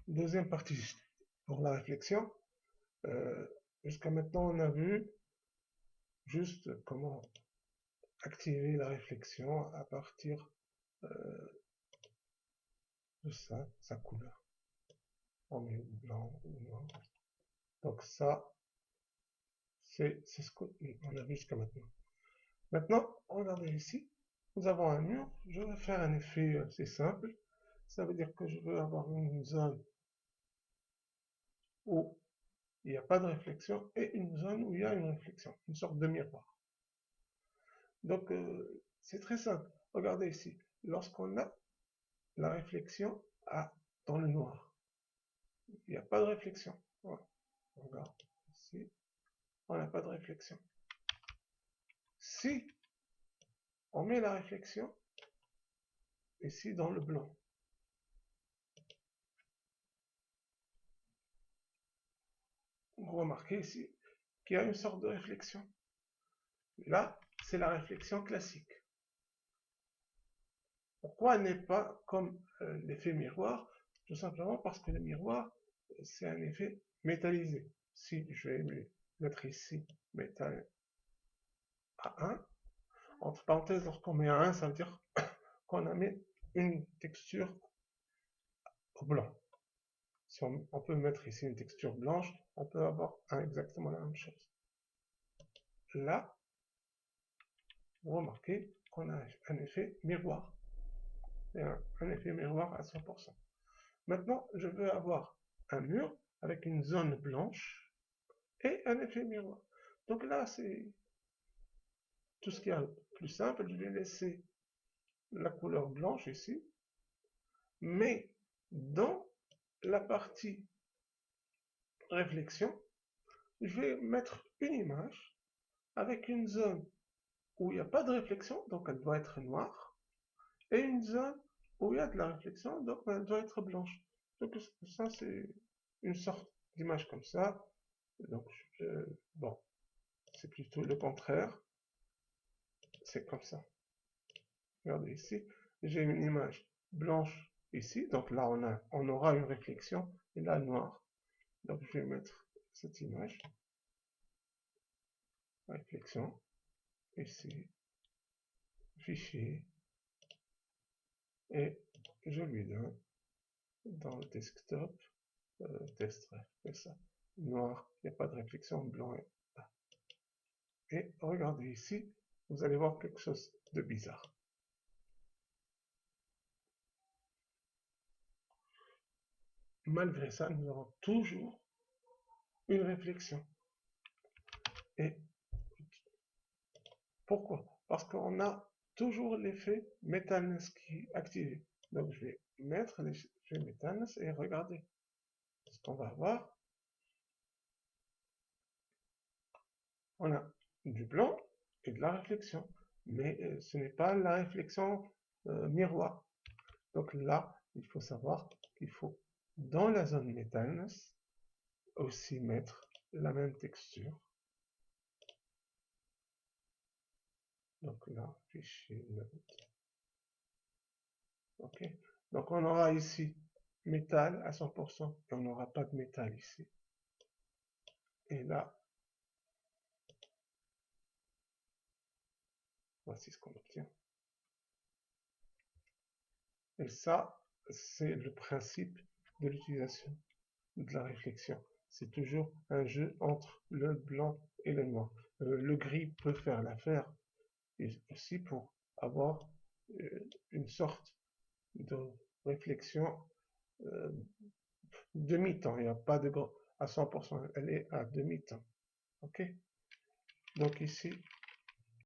Deuxième partie pour la réflexion. Jusqu'à maintenant, on a vu juste comment activer la réflexion à partir de ça, sa couleur. On met blanc ou noir. Donc ça, c'est ce qu'on a vu jusqu'à maintenant. Maintenant, regardez ici, nous avons un mur. Je vais faire un effet assez simple. Ça veut dire que je veux avoir une zone où il n'y a pas de réflexion et une zone où il y a une réflexion, une sorte de miroir. Donc, c'est très simple. Regardez ici, lorsqu'on a la réflexion dans le noir, il n'y a pas de réflexion. Voilà. Regarde, ici, on n'a pas de réflexion. Si on met la réflexion ici dans le blanc, vous remarquez ici qu'il y a une sorte de réflexion. Là, c'est la réflexion classique. Pourquoi elle n'est pas comme l'effet miroir? Tout simplement parce que le miroir, c'est un effet métallisé. Si je vais mettre ici métal à 1, entre parenthèses, lorsqu'on met à 1, ça veut dire qu'on a mis une texture au blanc. Si on peut mettre ici une texture blanche, on peut avoir exactement la même chose. Là, vous remarquez qu'on a un effet miroir. Et un effet miroir à 100%. Maintenant, je veux avoir un mur avec une zone blanche et un effet miroir. Donc là, c'est tout ce qui est plus simple. Je vais laisser la couleur blanche ici, mais dans la partie réflexion, je vais mettre une image avec une zone où il n'y a pas de réflexion, donc elle doit être noire, et une zone où il y a de la réflexion, donc elle doit être blanche. Donc ça, c'est une sorte d'image comme ça. Donc, bon, c'est plutôt le contraire. C'est comme ça. Regardez ici, j'ai une image blanche ici, donc là on aura une réflexion, et là noir. Donc je vais mettre cette image, réflexion, ici, fichier, et je lui donne dans le desktop, test, c'est ça, noir, il n'y a pas de réflexion, blanc, et regardez ici, vous allez voir quelque chose de bizarre. Malgré ça, nous avons toujours une réflexion. Et pourquoi? Parce qu'on a toujours l'effet Metalness qui est activé. Donc je vais mettre l'effet Metalness et regardez ce qu'on va avoir. On a du blanc et de la réflexion, mais ce n'est pas la réflexion miroir. Donc là, il faut savoir qu'il faut dans la zone Metalness aussi mettre la même texture. Donc là, fichier note. Ok. Donc on aura ici métal à 100% et on n'aura pas de métal ici. Et là, voici ce qu'on obtient. Et ça, c'est le principe de l'utilisation de la réflexion. C'est toujours un jeu entre le blanc et le noir. Le gris peut faire l'affaire aussi pour avoir une sorte de réflexion demi-temps. Il n'y a pas de à 100%, elle est à demi-temps. Ok? Donc ici,